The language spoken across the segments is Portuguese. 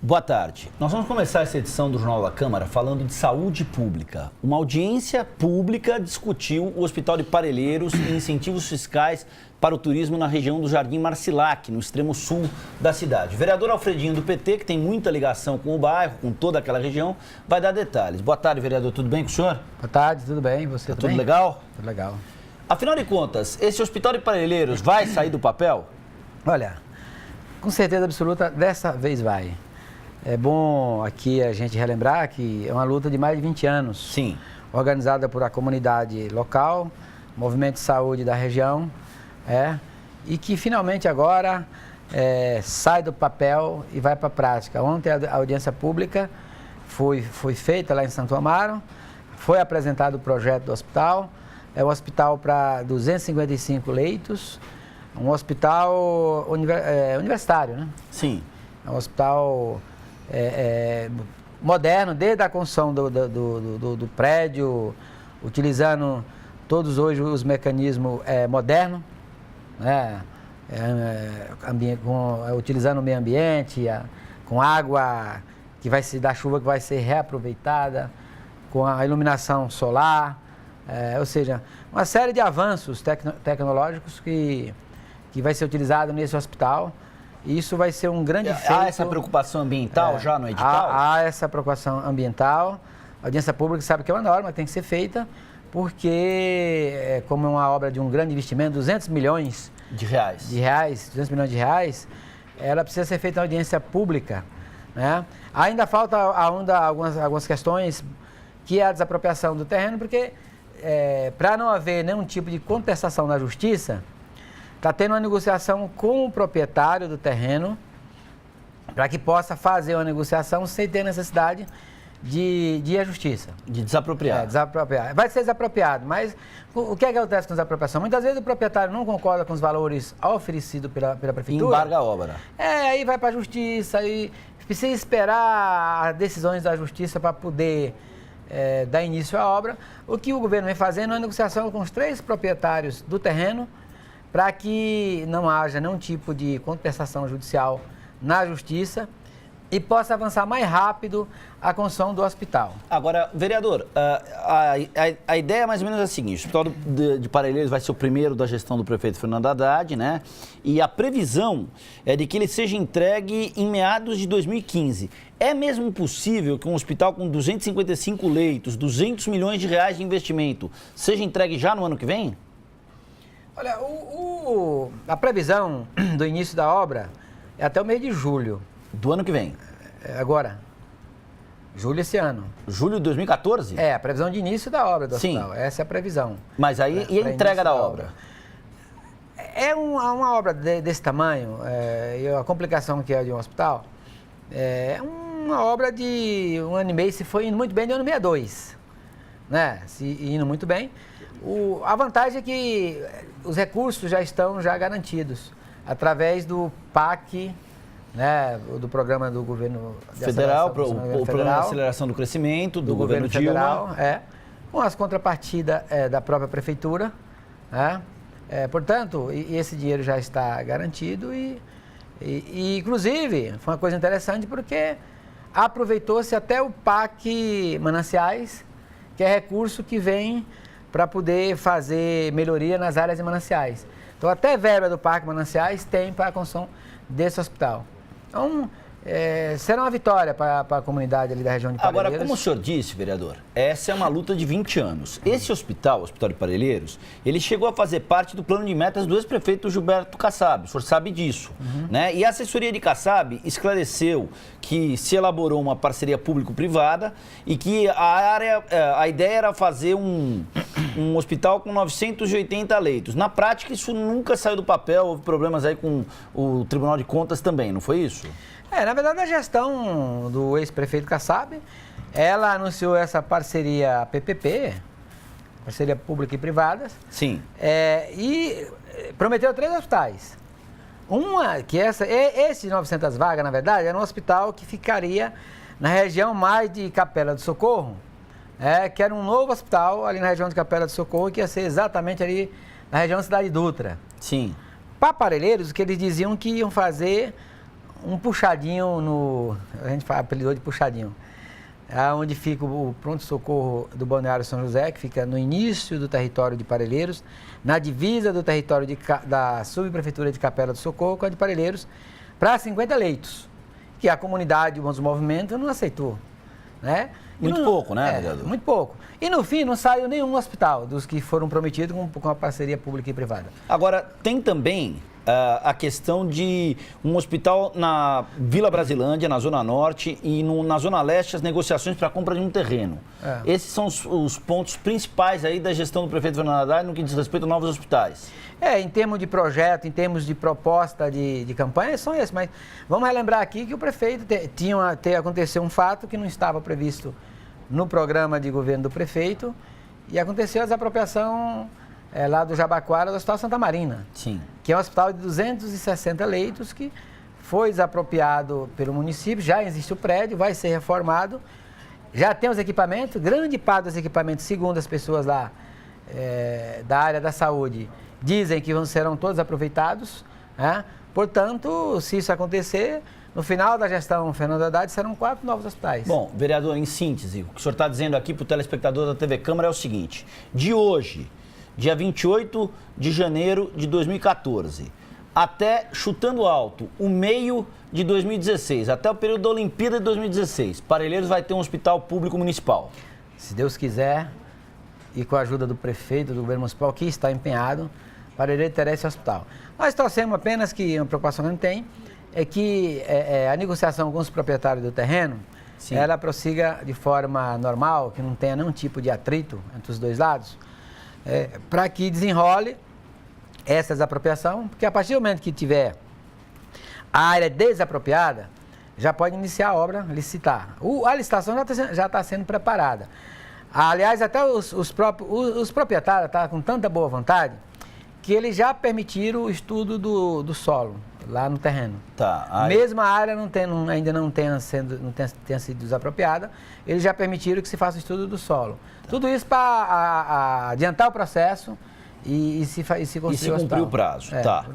Boa tarde. Nós vamos começar essa edição do Jornal da Câmara falando de saúde pública. Uma audiência pública discutiu o Hospital de Parelheiros e incentivos fiscais para o turismo na região do Jardim Marcilac, no extremo sul da cidade. O vereador Alfredinho do PT, que tem muita ligação com o bairro, com toda aquela região, vai dar detalhes. Boa tarde, vereador. Tudo bem com o senhor? Boa tarde, tudo bem? Você tudo legal? Tudo legal. Afinal de contas, esse Hospital de Parelheiros vai sair do papel? Olha, com certeza absoluta, dessa vez vai. É bom aqui a gente relembrar que é uma luta de mais de 20 anos. Sim. Organizada por a comunidade local, movimento de saúde da região, e que finalmente agora sai do papel e vai para a prática. Ontem a audiência pública foi feita lá em Santo Amaro, foi apresentado o projeto do hospital, é um hospital para 255 leitos, um hospital universitário, né? Sim. É um hospital moderno, desde a construção do prédio, utilizando todos hoje os mecanismos modernos, né? Utilizando o meio ambiente, com água da chuva que vai ser reaproveitada, com a iluminação solar, ou seja, uma série de avanços tecnológicos que vai ser utilizado nesse hospital. E isso vai ser um grande feito. Há essa preocupação ambiental já no edital? Há essa preocupação ambiental. A audiência pública sabe que é uma norma que tem que ser feita, porque como é uma obra de um grande investimento, 200 milhões de reais. 200 milhões de reais, ela precisa ser feita na audiência pública, né? Ainda falta algumas questões, que é a desapropriação do terreno, porque para não haver nenhum tipo de contestação na justiça, está tendo uma negociação com o proprietário do terreno para que possa fazer uma negociação sem ter necessidade de ir à justiça. De desapropriar. Desapropriar. Vai ser desapropriado, mas o que acontece com desapropriação? Muitas vezes o proprietário não concorda com os valores oferecidos pela prefeitura. Embarga a obra. Aí vai para a justiça, aí precisa esperar as decisões da justiça para poder dar início à obra. O que o governo vem fazendo é uma negociação com os 3 proprietários do terreno, para que não haja nenhum tipo de contestação judicial na justiça e possa avançar mais rápido a construção do hospital. Agora, vereador, a ideia é mais ou menos a seguinte: o Hospital de Parelheiros vai ser o primeiro da gestão do prefeito Fernando Haddad, né? E a previsão é de que ele seja entregue em meados de 2015. É mesmo possível que um hospital com 255 leitos, 200 milhões de reais de investimento, seja entregue já no ano que vem? Olha, a previsão do início da obra é até o mês de julho. Do ano que vem? Agora. Julho esse ano. Julho de 2014? A previsão de início da obra do hospital. Essa é a previsão. Mas aí, e a entrega da obra? É uma obra desse tamanho, e a complicação que é de um hospital, é uma obra de 1 ano e meio, se foi indo muito bem, de 1 ano e meio a 2. Né? Se indo muito bem. A vantagem é que os recursos já estão garantidos através do PAC, né, do programa do governo federal, o programa de aceleração do crescimento do governo federal, Dilma, com as contrapartidas da própria prefeitura, né? Portanto, esse dinheiro já está garantido e inclusive foi uma coisa interessante porque aproveitou-se até o PAC Mananciais, que é recurso que vem para poder fazer melhoria nas áreas de mananciais. Então, até verba do Parque Mananciais tem para a construção desse hospital. Então, será uma vitória para a comunidade ali da região de Parelheiros. Agora, como o senhor disse, vereador, essa é uma luta de 20 anos. Esse hospital, o Hospital de Parelheiros, ele chegou a fazer parte do plano de metas do ex-prefeito Gilberto Kassab, o senhor sabe disso, né? E a assessoria de Kassab esclareceu que se elaborou uma parceria público-privada e que a ideia era fazer um hospital com 980 leitos. Na prática, isso nunca saiu do papel, houve problemas aí com o Tribunal de Contas também, não foi isso? Na verdade, a gestão do ex-prefeito Kassab, ela anunciou essa parceria PPP, parceria pública e privada. Sim. E prometeu 3 hospitais. Uma, que esse 900 vagas, na verdade, era um hospital que ficaria na região mais de Capela do Socorro, que era um novo hospital ali na região de Capela do Socorro, que ia ser exatamente ali na região da Cidade Dutra. Sim. Para Parelheiros, que eles diziam que iam fazer um puxadinho a gente apelidou de puxadinho, onde fica o pronto-socorro do Balneário São José, que fica no início do território de Parelheiros, na divisa do território da subprefeitura de Capela do Socorro com a de Parelheiros, para 50 leitos, que a comunidade, os movimentos não aceitou, né? Muito pouco, né, vereador? Muito pouco. E no fim não saiu nenhum hospital dos que foram prometidos com a parceria pública e privada. Agora, tem também a questão de um hospital na Vila Brasilândia, na Zona Norte, e na Zona Leste, as negociações para a compra de um terreno. Esses são os pontos principais aí da gestão do prefeito Fernando Haddad no que diz respeito a novos hospitais. Em termos de projeto, em termos de proposta de campanha, são esses. Mas vamos relembrar aqui que o prefeito aconteceu um fato que não estava previsto no programa de governo do prefeito, e aconteceu a desapropriação lá do Jabaquara, do Hospital Santa Marina. Sim. Que é um hospital de 260 leitos que foi desapropriado pelo município, já existe o prédio, vai ser reformado, já tem os equipamentos, grande parte dos equipamentos, segundo as pessoas lá da área da saúde, dizem que serão todos aproveitados, né? Portanto, se isso acontecer, no final da gestão Fernando Haddad, serão 4 novos hospitais. Bom, vereador, em síntese, o que o senhor está dizendo aqui para o telespectador da TV Câmara é o seguinte: de hoje, dia 28 de janeiro de 2014, até, chutando alto, o meio de 2016, até o período da Olimpíada de 2016, Parelheiros vai ter um hospital público municipal. Se Deus quiser, e com a ajuda do prefeito, do governo municipal, que está empenhado, Parelheiros terá esse hospital. Nós torcemos apenas que, uma preocupação que não tem, é que a negociação com os proprietários do terreno, sim, ela prossiga de forma normal, que não tenha nenhum tipo de atrito entre os dois lados, para que desenrole essa desapropriação, porque a partir do momento que tiver a área desapropriada, já pode iniciar a obra, licitar. A licitação já está sendo preparada. Aliás, até os proprietários estão com tanta boa vontade que eles já permitiram o estudo do solo lá no terreno. Tá. Mesmo a área ainda não tenha sido desapropriada, eles já permitiram que se faça o estudo do solo. Tá. Tudo isso para adiantar o processo e se cumprir o prazo. Tá.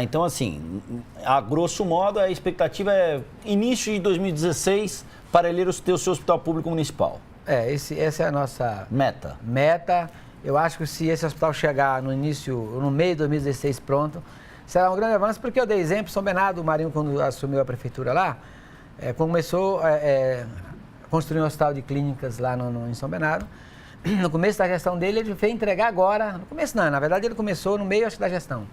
Então, assim, a grosso modo, a expectativa é início de 2016, Parelheiros ter o seu hospital público municipal. Essa é a nossa meta. Eu acho que se esse hospital chegar no meio de 2016 pronto, será um grande avanço, porque eu dei exemplo, São Bernardo, o Marinho, quando assumiu a prefeitura lá, começou a construir um hospital de clínicas lá em São Bernardo. No começo da gestão dele, ele veio entregar agora, no começo não, na verdade ele começou no meio, acho que, da gestão.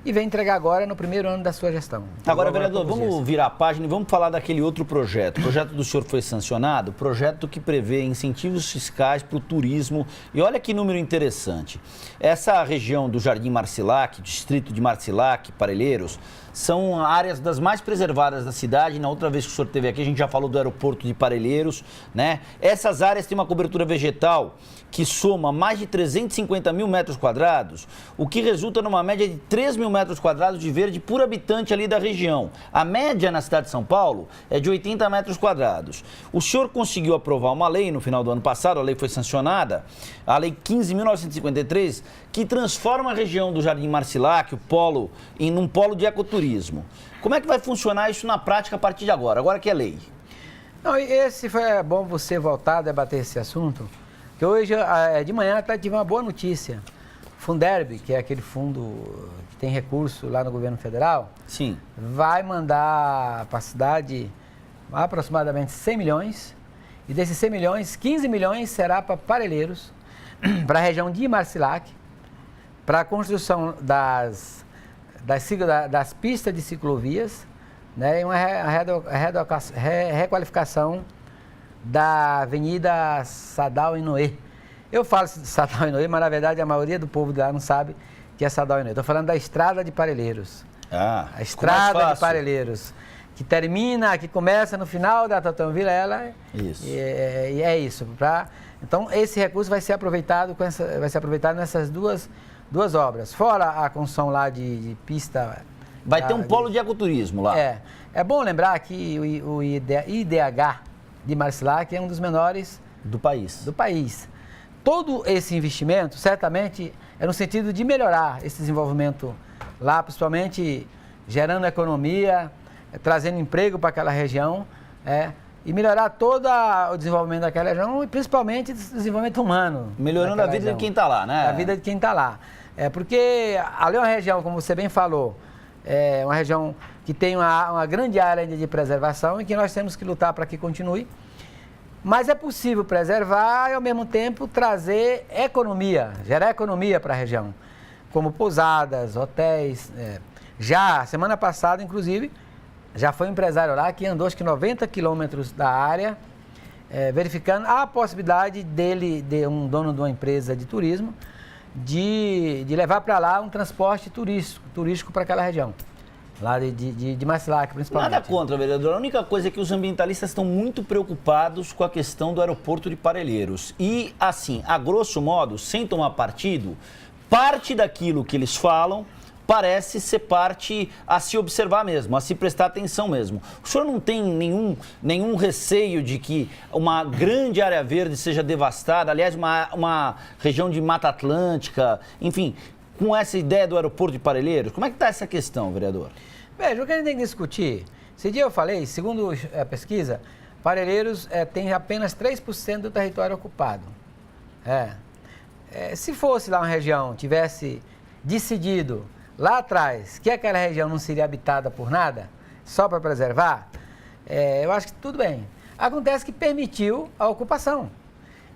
E vem entregar agora no primeiro ano da sua gestão. Agora, vereador, vamos virar a página e vamos falar daquele outro projeto. O projeto do senhor foi sancionado, projeto que prevê incentivos fiscais para o turismo. E olha que número interessante. Essa região do Jardim Marcilac, distrito de Marcilac, Parelheiros, são áreas das mais preservadas da cidade. Na outra vez que o senhor esteve aqui, a gente já falou do aeroporto de Parelheiros, né? Essas áreas têm uma cobertura vegetal que soma mais de 350 mil metros quadrados, o que resulta numa média de 3 mil metros quadrados de verde por habitante ali da região. A média na cidade de São Paulo é de 80 metros quadrados. O senhor conseguiu aprovar uma lei no final do ano passado, a lei foi sancionada, a Lei 15.953, que transforma a região do Jardim Marcilac, num polo de ecoturismo. Como é que vai funcionar isso na prática a partir de agora que é lei? Não, foi bom você voltar a debater esse assunto, que hoje, de manhã, até tive uma boa notícia. Funderb, que é aquele fundo que tem recurso lá no governo federal, sim, vai mandar para a cidade aproximadamente 100 milhões, e desses 100 milhões, 15 milhões será para Parelheiros, para a região de Marcilac, para a construção das pistas de ciclovias, né, e uma requalificação da Avenida Sadal Inoue. Eu falo Sadal Inoue, mas na verdade a maioria do povo de lá não sabe que é Sadal Inoue. Estou falando da Estrada de Parelheiros. A Estrada de Parelheiros, que começa no final da Totão Vilela. Isso. E é isso. Então, esse recurso vai ser aproveitado nessas duas obras. Fora a construção lá de pista. Vai ter um polo de ecoturismo lá. É bom lembrar que o IDH de Marcilac é um dos menores do país. Todo esse investimento, certamente, é no sentido de melhorar esse desenvolvimento lá, principalmente gerando economia, trazendo emprego para aquela região, e melhorar todo o desenvolvimento daquela região e principalmente o desenvolvimento humano. Melhorando a vida região. de quem está lá, né? A vida de quem está lá. Porque ali é uma região, como você bem falou, é uma região que tem uma grande área de preservação e que nós temos que lutar para que continue. Mas é possível preservar e, ao mesmo tempo, trazer economia, gerar economia para a região, como pousadas, hotéis. Já, semana passada, inclusive, já foi um empresário lá que andou, acho que 90 quilômetros da área, verificando a possibilidade dele, de um dono de uma empresa de turismo, de levar para lá um transporte turístico para aquela região. Lá de Maslac, principalmente. Nada contra, vereador. A única coisa é que os ambientalistas estão muito preocupados com a questão do aeroporto de Parelheiros. E, assim, a grosso modo, sem tomar partido, parte daquilo que eles falam parece ser parte a se observar mesmo, a se prestar atenção mesmo. O senhor não tem nenhum receio de que uma grande área verde seja devastada, aliás, uma região de Mata Atlântica, enfim, com essa ideia do aeroporto de Parelheiros? Como é que está essa questão, vereador? Veja, o que a gente tem que discutir, esse dia eu falei, segundo a pesquisa, Parelheiros tem apenas 3% do território ocupado. Se fosse lá uma região, tivesse decidido lá atrás que aquela região não seria habitada por nada, só para preservar, eu acho que tudo bem. Acontece que permitiu a ocupação.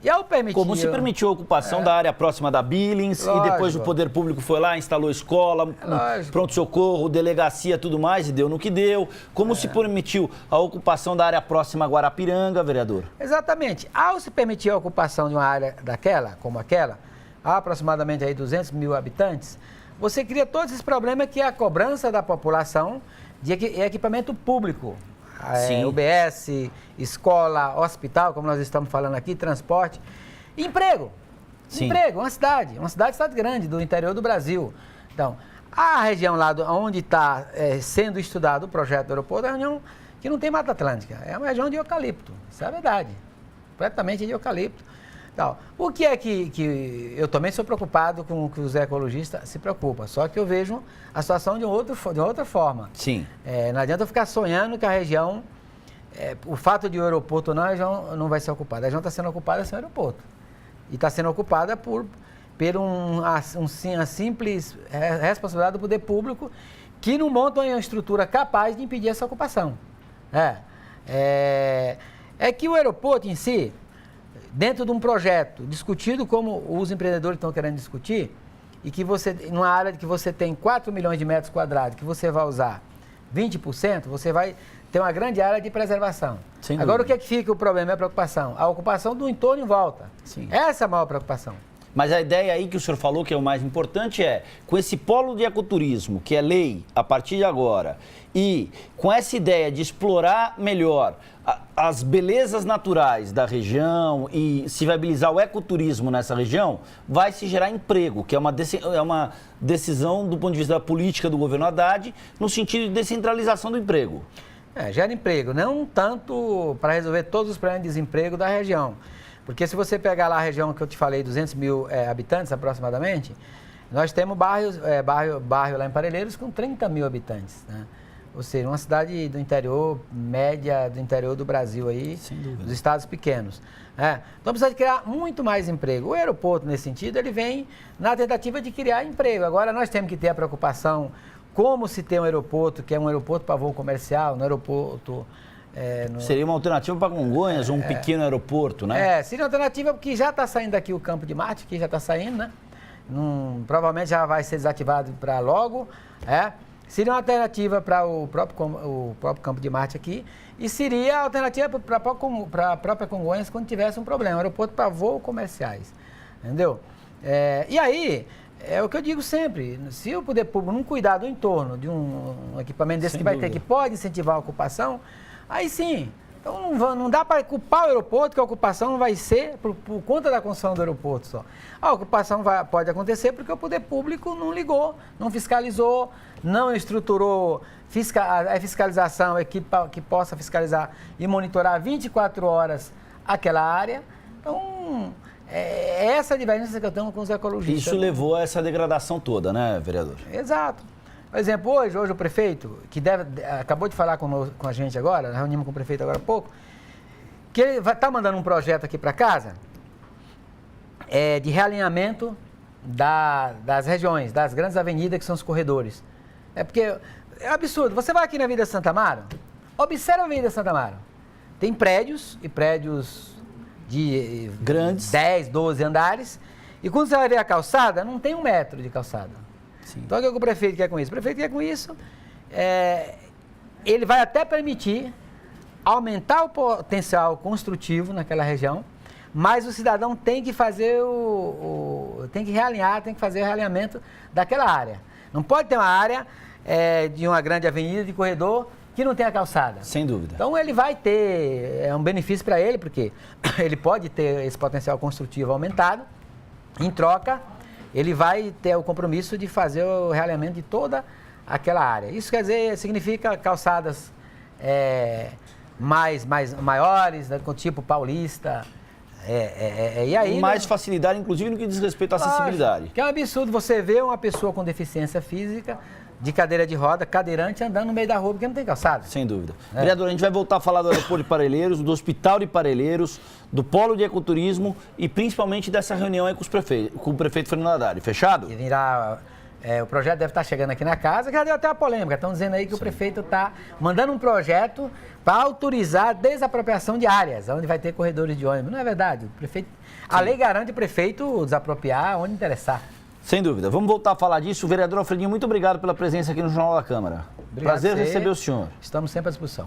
E ao permitir... Como se permitiu a ocupação da área próxima da Billings, lógico. E depois o poder público foi lá, instalou escola, pronto-socorro, delegacia, tudo mais, e deu no que deu. Como se permitiu a ocupação da área próxima a Guarapiranga, vereador? Exatamente. Ao se permitir a ocupação de uma área daquela, como aquela, há aproximadamente aí 200 mil habitantes, você cria todos esses problemas que é a cobrança da população de equipamento público. UBS, escola, hospital, como nós estamos falando aqui, transporte. Emprego. Sim. Emprego, uma cidade grande do interior do Brasil. Então, a região lá onde está sendo estudado o projeto do aeroporto é uma região que não tem Mata Atlântica, é uma região de eucalipto, isso é a verdade, completamente de eucalipto. Então, o que é que eu também sou preocupado com o que os ecologistas se preocupam, só que eu vejo a situação de outra forma. Sim. Não adianta eu ficar sonhando que a região, o fato de o aeroporto não, a região não vai ser ocupada. A região está sendo ocupada sem aeroporto. E está sendo ocupada por uma simples responsabilidade do poder público que não monta uma estrutura capaz de impedir essa ocupação. É que o aeroporto em si, dentro de um projeto discutido como os empreendedores estão querendo discutir, e que você, numa área que você tem 4 milhões de metros quadrados, que você vai usar 20%, você vai ter uma grande área de preservação. Agora, o que é que fica o problema e a preocupação? A ocupação do entorno em volta. Sim. Essa é a maior preocupação. Mas a ideia aí que o senhor falou, que é o mais importante, com esse polo de ecoturismo, que é lei a partir de agora, e com essa ideia de explorar melhor as belezas naturais da região e se viabilizar o ecoturismo nessa região, vai se gerar emprego, que é uma decisão do ponto de vista da política do governo Haddad, no sentido de descentralização do emprego. Gera emprego, não tanto para resolver todos os problemas de desemprego da região. Porque se você pegar lá a região que eu te falei, 200 mil habitantes aproximadamente, nós temos bairro lá em Parelheiros com 30 mil habitantes, né? Ou seja, uma cidade do interior, média do interior do Brasil aí, dos estados pequenos. Então precisa de criar muito mais emprego. O aeroporto, nesse sentido, ele vem na tentativa de criar emprego. Agora nós temos que ter a preocupação como se tem um aeroporto, que é um aeroporto para voo comercial, um aeroporto... Seria uma alternativa para Congonhas, um pequeno aeroporto, né? Seria uma alternativa porque já está saindo daqui o Campo de Marte, que já está saindo, né? Provavelmente já vai ser desativado para logo, Seria uma alternativa para o próprio Campo de Marte aqui e seria alternativa para a própria Congonhas quando tivesse um problema, aeroporto para voos comerciais, entendeu? E aí, é o que eu digo sempre, se o poder público não cuidar do entorno de um equipamento desse que pode incentivar a ocupação, aí sim. Então não dá para culpar o aeroporto, que a ocupação não vai ser por conta da construção do aeroporto só. A ocupação pode acontecer porque o poder público não ligou, não fiscalizou, não estruturou a fiscalização, a equipe que possa fiscalizar e monitorar 24 horas aquela área. Então, é essa a diferença que eu tenho com os ecologistas. Isso levou a essa degradação toda, né, vereador? Exato. Por exemplo, hoje o prefeito, que acabou de falar com a gente agora, reunimos com o prefeito agora há pouco, que ele está mandando um projeto aqui para casa de realinhamento das regiões, das grandes avenidas que são os corredores. É porque é absurdo. Você vai aqui na Avenida Santa Amaro, observa a Avenida Santa Amaro. Tem prédios e prédios de grandes, 10, 12 andares, e quando você vai ver a calçada, não tem 1 metro de calçada. Sim. Então, o que o prefeito quer com isso? O prefeito quer com isso, ele vai até permitir aumentar o potencial construtivo naquela região, mas o cidadão tem que fazer tem que realinhar, tem que fazer o realinhamento daquela área. Não pode ter uma área de uma grande avenida, de corredor, que não tenha calçada. Sem dúvida. Então ele vai ter, um benefício para ele, porque ele pode ter esse potencial construtivo aumentado. Em troca, ele vai ter o compromisso de fazer o realinhamento de toda aquela área. Isso quer dizer, significa calçadas maiores, né, com tipo paulista. E aí, mais facilidade, inclusive, no que diz respeito à acessibilidade. Que é um absurdo você ver uma pessoa com deficiência física, de cadeira de roda, cadeirante, andando no meio da rua porque não tem calçada. Sem dúvida. Vereador, a gente vai voltar a falar do aeroporto de Parelheiros, do Hospital de Parelheiros, do Polo de Ecoturismo e principalmente dessa reunião aí com o prefeito Fernando Haddad. Fechado? E virá, o projeto deve estar chegando aqui na casa, que já deu até uma polêmica. Estão dizendo aí que o prefeito está mandando um projeto para autorizar a desapropriação de áreas, onde vai ter corredores de ônibus. Não é verdade. O prefeito, a lei garante o prefeito desapropriar onde interessar. Sem dúvida. Vamos voltar a falar disso. Vereador Alfredinho, muito obrigado pela presença aqui no Jornal da Câmara. Obrigado. Prazer receber o senhor. Estamos sempre à disposição.